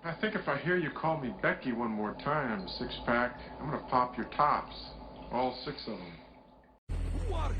I think if I hear you call me Becky one more time, six-pack, I'm gonna pop your tops. All six of them. Who are you?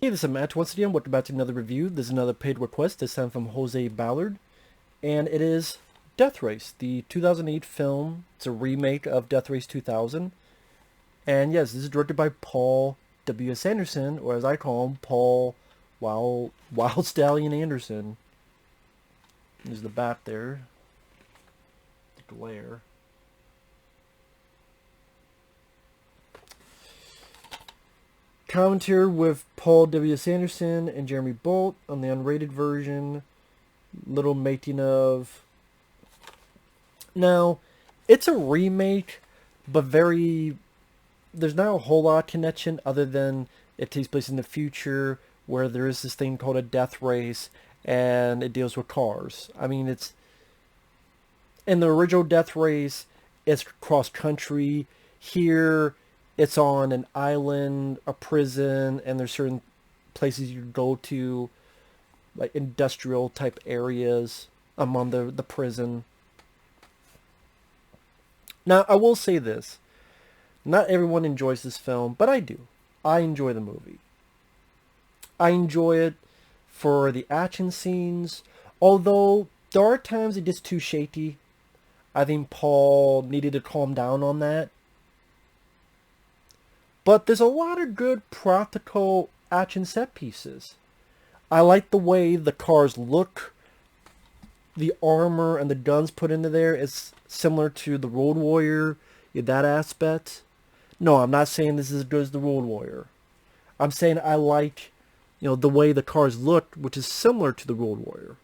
Hey, this is Matt once again. Welcome back to another review. This is another paid request, this time from Jose Ballard. And it is Death Race, the 2008 film. It's a remake of Death Race 2000. And yes, this is directed by Paul W.S. Anderson, or as I call him, Paul Wild Stallion Anderson. There's the bat there. The glare. Commentary with Paul W.S. Anderson and Jeremy Bolt on the unrated version. Little making of. Now, it's a remake, but there's not a whole lot of connection other than it takes place in the future where there is this thing called a death race and it deals with cars. I mean, it's in the original death race, it's cross country. Here, it's on an island, a prison, and there's certain places you go to, like industrial type areas among the prison. Now, I will say this. Not everyone enjoys this film, but I do. I enjoy the movie. I enjoy it for the action scenes, although there are times it gets too shaky. I think Paul needed to calm down on that. But there's a lot of good practical action set pieces. I like the way the cars look. The armor and the guns put into there is similar to the Road Warrior in that aspect. No, I'm not saying this is as good as the Road Warrior. I'm saying I like, the way the cars look, which is similar to the Road Warrior.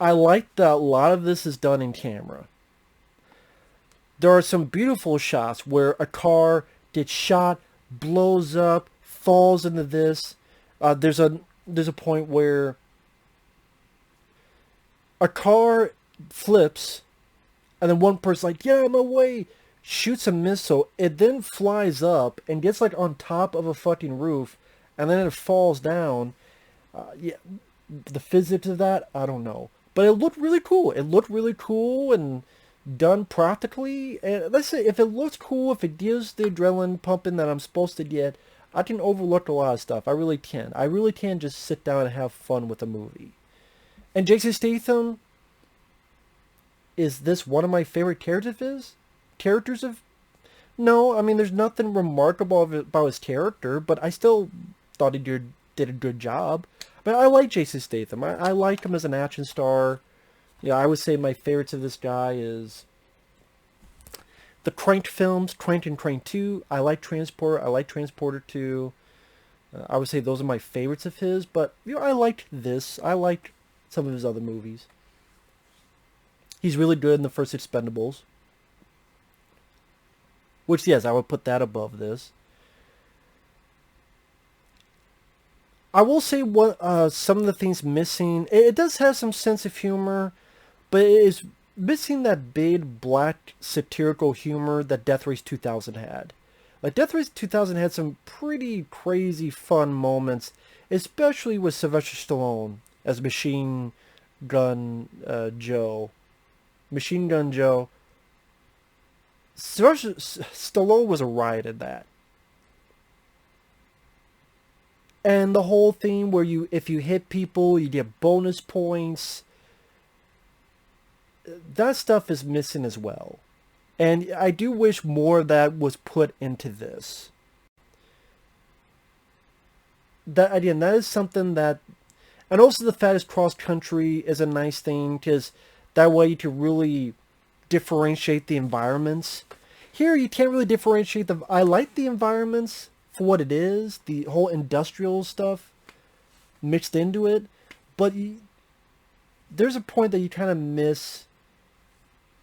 I like that a lot of this is done in camera. There are some beautiful shots where a car gets shot, blows up, falls into this. There's a point where a car flips, and then one person's like, "Yeah, I'm away," shoots a missile. It then flies up and gets like on top of a fucking roof, and then it falls down. The physics of that, I don't know, but it looked really cool. It looked really cool and done practically. And let's say if it looks cool, if it gives the adrenaline pumping that I'm supposed to get, I can overlook a lot of stuff. I really can. I really can just sit down and have fun with a movie. And Jason Statham, is this one of my favorite characters of? No, I mean there's nothing remarkable about his character, but I still thought he did a good job. But I like Jason Statham. I like him as an action star. Yeah, I would say my favorites of this guy is the Crank films, Crank and Crank 2. I like Transporter. I like Transporter 2. I would say those are my favorites of his. But I liked this. I liked some of his other movies. He's really good in the first Expendables. Which, yes, I would put that above this. I will say what some of the things missing. It does have some sense of humor. But it is missing that big black satirical humor that Death Race 2000 had. Like Death Race 2000 had some pretty crazy fun moments, especially with Sylvester Stallone as Machine Gun Joe. Machine Gun Joe. Sylvester Stallone was a riot in that. And the whole thing where if you hit people, you get bonus points. That stuff is missing as well. And I do wish more of that was put into this. That again, that is something that, and also the fact is cross country is a nice thing because that way you can really differentiate the environments. Here you can't really differentiate the. I like the environments for what it is, the whole industrial stuff mixed into it, but there's a point that you kind of miss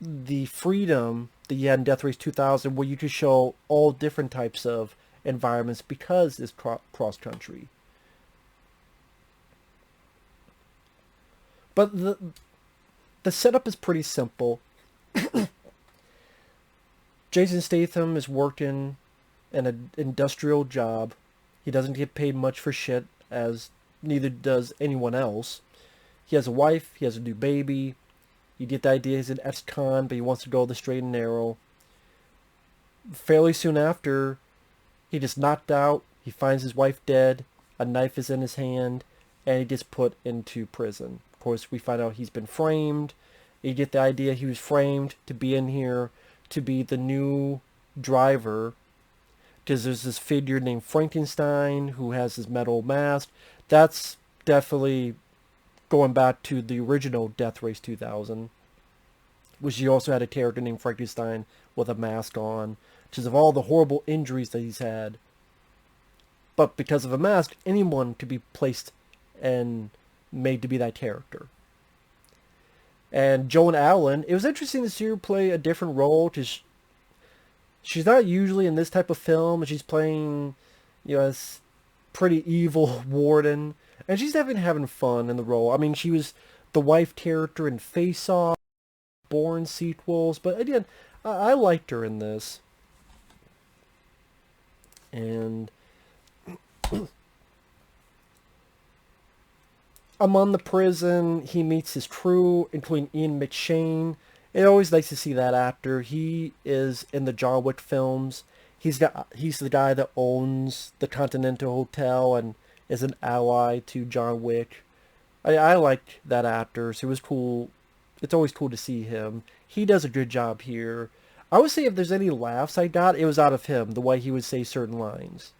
the freedom that you had in Death Race 2000 where you could show all different types of environments because it's cross-country. But the setup is pretty simple. Jason Statham is working in an industrial job. He doesn't get paid much for shit, as neither does anyone else. He has a wife, he has a new baby. You get the idea he's an ex-con, but he wants to go the straight and narrow. Fairly soon after, he gets knocked out. He finds his wife dead. A knife is in his hand, and he gets put into prison. Of course, we find out he's been framed. You get the idea he was framed to be in here to be the new driver, because there's this figure named Frankenstein who has his metal mask. That's definitely going back to the original Death Race 2000, which he also had a character named Frankenstein with a mask on, because of all the horrible injuries that he's had. But because of a mask, anyone could be placed and made to be that character. And Joan Allen, it was interesting to see her play a different role, because she's not usually in this type of film, and she's playing, this pretty evil warden, and she's definitely having fun in the role. I mean, she was the wife character in Face Off, Bourne sequels, but again, I liked her in this. And among the prison, he meets his crew, including Ib McShane. It's always nice to see that actor. He is in the John Wick films. He's the guy that owns the Continental Hotel and is an ally to John Wick. I liked that actor, so it was cool. It's always cool to see him. He does a good job here. I would say if there's any laughs I got, it was out of him, the way he would say certain lines.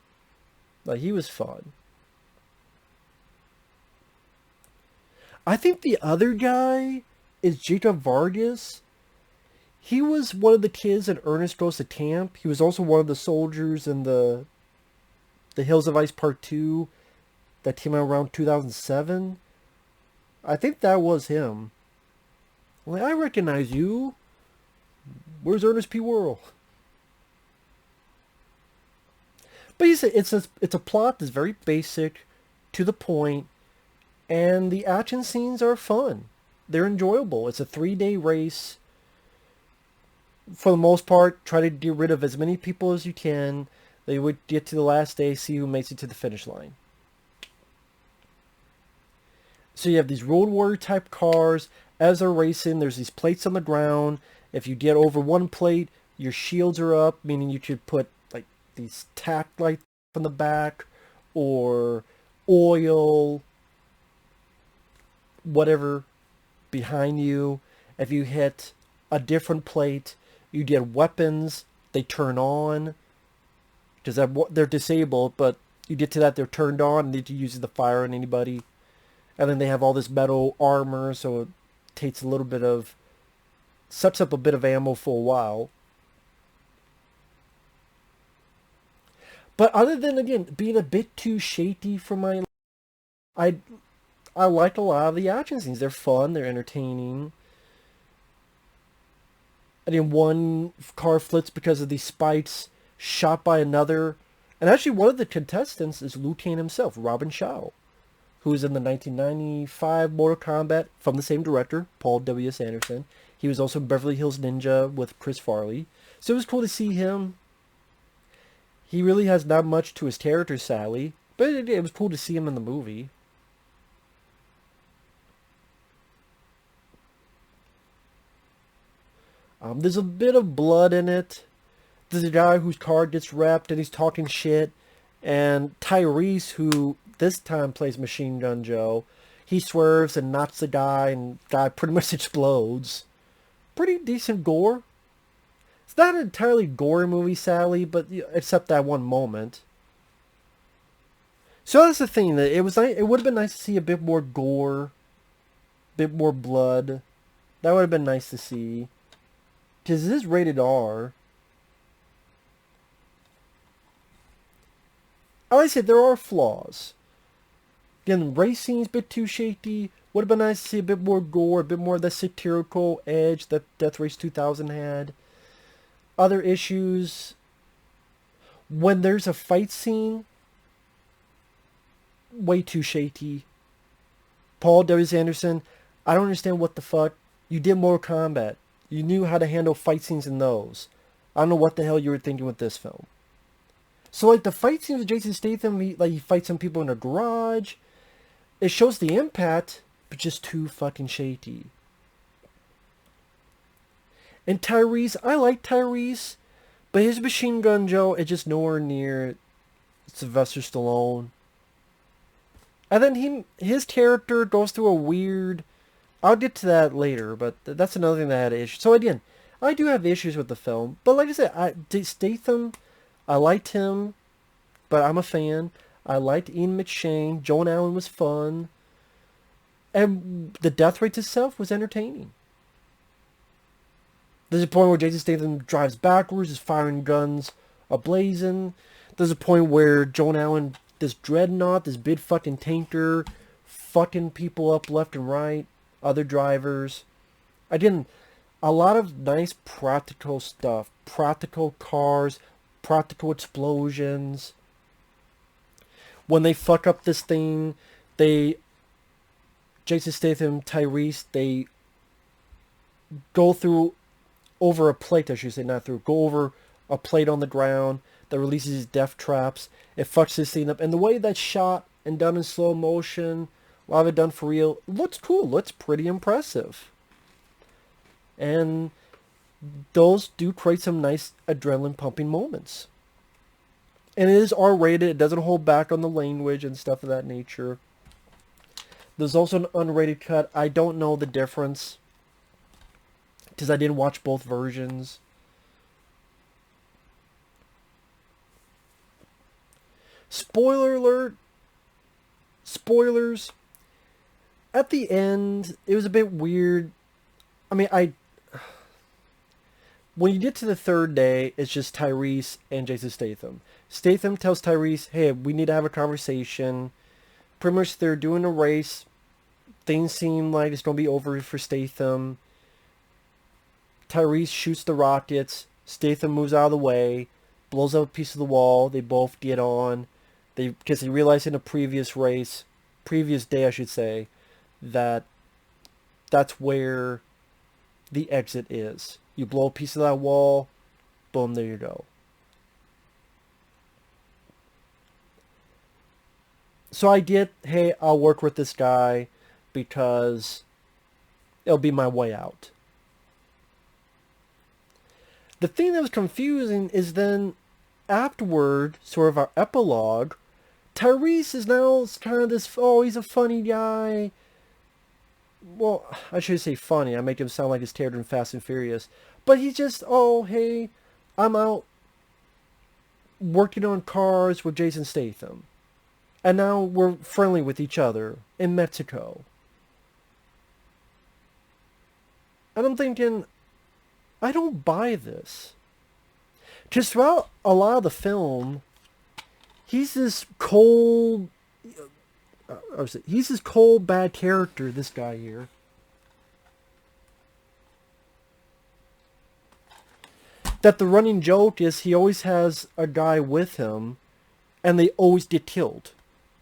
Like, he was fun. I think the other guy is Jacob Vargas. He was one of the kids in Ernest Goes to Camp. He was also one of the soldiers in the Hills of Ice Part 2 that came out around 2007. I think that was him. Well, I recognize you. Where's Ernest P. Worrell? But it's a plot that's very basic, to the point, and the action scenes are fun. They're enjoyable. It's a 3-day race. For the most part, try to get rid of as many people as you can. They would get to the last day, see who makes it to the finish line. So you have these Road Warrior type cars. As they're racing, there's these plates on the ground. If you get over one plate, your shields are up, meaning you could put like these tack lights on the back, or oil, whatever, behind you. If you hit a different plate, you get weapons. They turn on, because they're disabled, but you get to that, they're turned on, and they can use the fire on anybody. And then they have all this metal armor, so it takes a little bit of, sucks up a bit of ammo for a while. But other than, again, being a bit too shaky for my, I like a lot of the action scenes. They're fun, they're entertaining. And then one car flips because of these spikes, shot by another. And actually one of the contestants is Liu Kang himself, Robin Shaw, who was in the 1995 Mortal Kombat from the same director, Paul W.S. Anderson. He was also in Beverly Hills Ninja with Chris Farley. So it was cool to see him. He really has not much to his character, sadly, but it was cool to see him in the movie. There's a bit of blood in it. There's a guy whose car gets wrecked and he's talking shit. And Tyrese, who this time plays Machine Gun Joe, he swerves and knocks the guy, and the guy pretty much explodes. Pretty decent gore. It's not an entirely gory movie, sadly, but except that one moment. So that's the thing, that it would have been nice to see a bit more gore, a bit more blood. That would have been nice to see. Because it is rated R. Like I said, there are flaws. Again, race scene's a bit too shaky. Would have been nice to see a bit more gore, a bit more of the satirical edge that Death Race 2000 had. Other issues. When there's a fight scene, way too shaky. Paul W.S. Anderson, I don't understand what the fuck. You did Mortal Kombat. You knew how to handle fight scenes in those. I don't know what the hell you were thinking with this film. So, like, the fight scenes with Jason Statham, he fights some people in a garage. It shows the impact, but just too fucking shaky. And Tyrese, I like Tyrese, but his Machine Gun Joe is just nowhere near Sylvester Stallone. And then his character goes through a weird... I'll get to that later, but that's another thing that I had issues. So again, I do have issues with the film, but like I said, Statham, I liked him, but I'm a fan. I liked Ian McShane. Joan Allen was fun. And the death rate itself was entertaining. There's a point where Jason Statham drives backwards, is firing guns ablazing. There's a point where Joan Allen, this dreadnought, this big fucking tanker, fucking people up left and right. Other drivers. Again, a lot of nice practical stuff. Practical cars, practical explosions. When they fuck up this thing, Jason Statham, Tyrese, they go over a plate, I should say, go over a plate on the ground that releases death traps. It fucks this thing up. And the way that's shot and done in slow motion, a lot of it done for real, looks cool, looks pretty impressive. And those do create some nice adrenaline pumping moments. And it is R-rated, it doesn't hold back on the language and stuff of that nature. There's also an unrated cut. I don't know the difference, because I didn't watch both versions. Spoiler alert. Spoilers. At the end, it was a bit weird. I mean, when you get to the third day, it's just Tyrese and Jason Statham. Statham tells Tyrese, hey, we need to have a conversation. Pretty much they're doing a race. Things seem like it's going to be over for Statham. Tyrese shoots the rockets. Statham moves out of the way. Blows up a piece of the wall. They both get on. Because they realized in a previous day I should say, that's where the exit is. You blow a piece of that wall, boom, there you go. So I get, hey, I'll work with this guy because it'll be my way out. The thing that was confusing is then afterward, sort of our epilogue, Tyrese is now kind of this, oh, he's a funny guy. Well, I should say funny. I make him sound like his character in Fast and Furious. But he's just, oh, hey, I'm out working on cars with Jason Statham. And now we're friendly with each other in Mexico. And I'm thinking, I don't buy this. Because throughout a lot of the film, he's this cold, bad character, this guy here. That the running joke is he always has a guy with him, and they always get killed.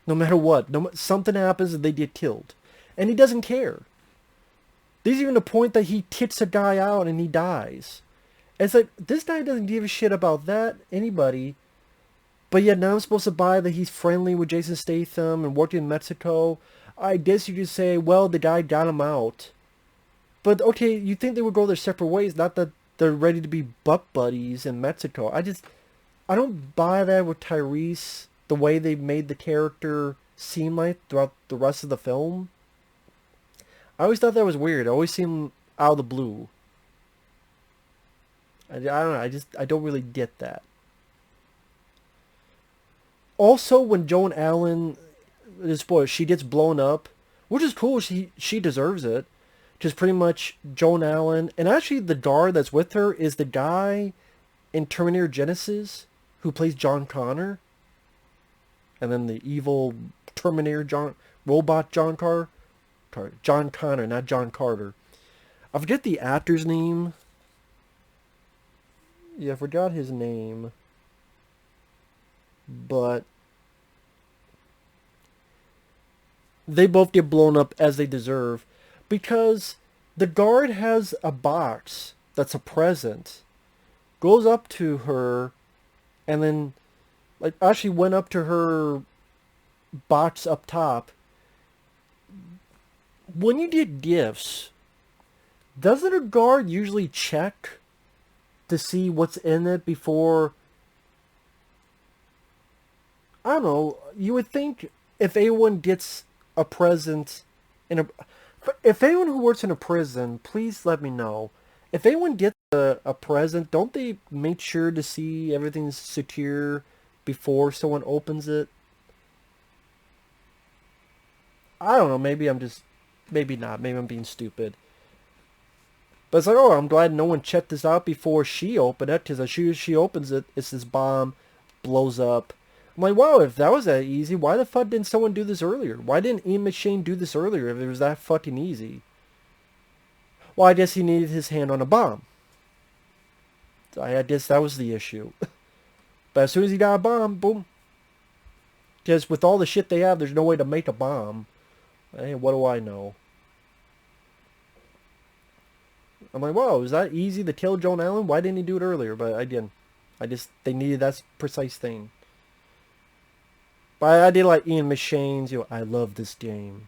No matter what. Something happens and they get killed. And he doesn't care. There's even a point that he kicks a guy out and he dies. It's like, this guy doesn't give a shit about that, anybody. But yet now I'm supposed to buy that he's friendly with Jason Statham and working in Mexico. I guess you could say, well, the guy got him out. But okay, you think they would go their separate ways, not that they're ready to be butt buddies in Mexico. I don't buy that with Tyrese, the way they made the character seem like throughout the rest of the film. I always thought that was weird. It always seemed out of the blue. I don't know, I don't really get that. Also, when Joan Allen, spoiler, she gets blown up, which is cool, she deserves it. Just pretty much Joan Allen, and actually the guard that's with her is the guy in Terminator Genesis who plays John Connor. And then the evil Terminator robot John Connor, not John Carter. I forget the actor's name. Yeah, I forgot his name. But they both get blown up as they deserve. Because the guard has a box that's a present. Goes up to her and then like actually went up to her box up top. When you get gifts, doesn't a guard usually check to see what's in it before? I don't know. You would think if anyone gets a present if anyone who works in a prison, please let me know. If anyone gets a present, don't they make sure to see everything's secure before someone opens it? I don't know. Maybe not. Maybe I'm being stupid. But it's like, oh, I'm glad no one checked this out before she opened it, because as soon as she opens it, it's this bomb, blows up. I'm like, wow, if that was that easy, why the fuck didn't someone do this earlier? Why didn't Ib McShane do this earlier if it was that fucking easy? Well, I guess he needed his hand on a bomb. I guess that was the issue. But as soon as he got a bomb, boom. Because with all the shit they have, there's no way to make a bomb. Hey, what do I know? I'm like, wow, is that easy to kill Joan Allen? Why didn't he do it earlier? But again, they needed that precise thing. But I did like Ib McShane's, I love this game.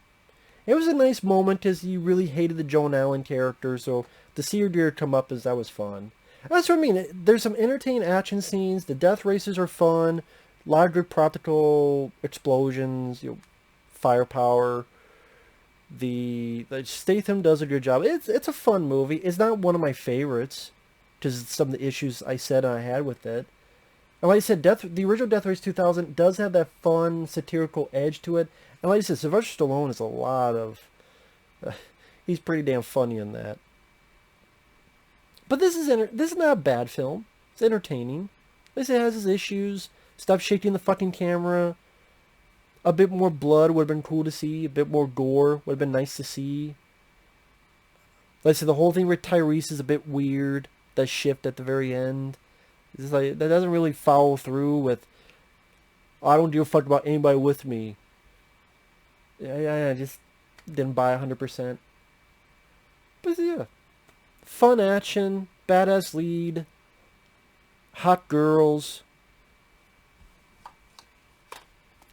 It was a nice moment because you really hated the Joan Allen character, so to see her deer come up, that was fun. That's what I mean. There's some entertaining action scenes. The death races are fun. A lot of good practical explosions, firepower. The Statham does a good job. It's a fun movie. It's not one of my favorites, because some of the issues I said I had with it. And like I said, the original Death Race 2000 does have that fun, satirical edge to it. And like I said, Sylvester Stallone is a lot of... he's pretty damn funny in that. But this is not a bad film. It's entertaining. Like I said, it has its issues. Stop shaking the fucking camera. A bit more blood would have been cool to see. A bit more gore would have been nice to see. Like I said, the whole thing with Tyrese is a bit weird. That shift at the very end. It's like, that doesn't really follow through with, oh, I don't give a fuck about anybody with me. Yeah, I just didn't buy 100%. But yeah, fun action, badass lead, hot girls.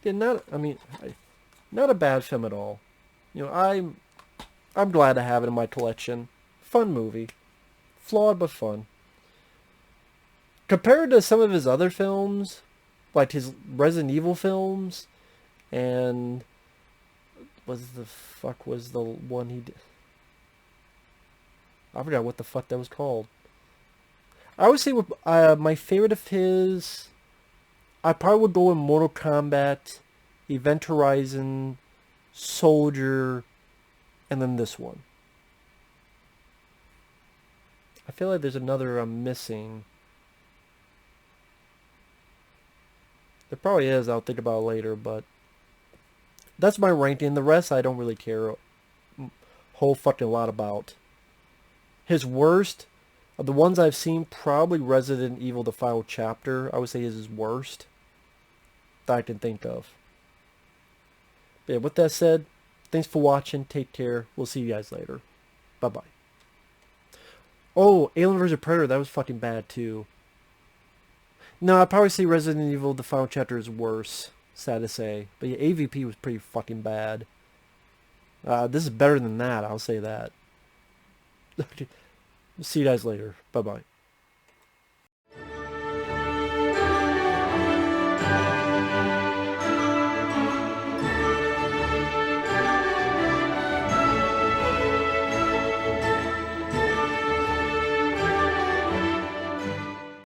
Yeah, not a bad film at all. I'm glad to have it in my collection. Fun movie, flawed but fun. Compared to some of his other films, like his Resident Evil films, and was the one he did? I forgot what the fuck that was called. I would say my favorite of his, I probably would go with Mortal Kombat, Event Horizon, Soldier, and then this one. I feel like there's another I'm missing. There probably is, I'll think about it later, but that's my ranking. The rest I don't really care a whole fucking lot about. His worst, of the ones I've seen, probably Resident Evil The Final Chapter, I would say is his worst that I can think of. Yeah, with that said, thanks for watching. Take care. We'll see you guys later. Bye-bye. Oh, Alien vs. Predator, that was fucking bad too. No, I'd probably say Resident Evil, the final chapter is worse. Sad to say. But yeah, AVP was pretty fucking bad. This is better than that, I'll say that. See you guys later. Bye-bye.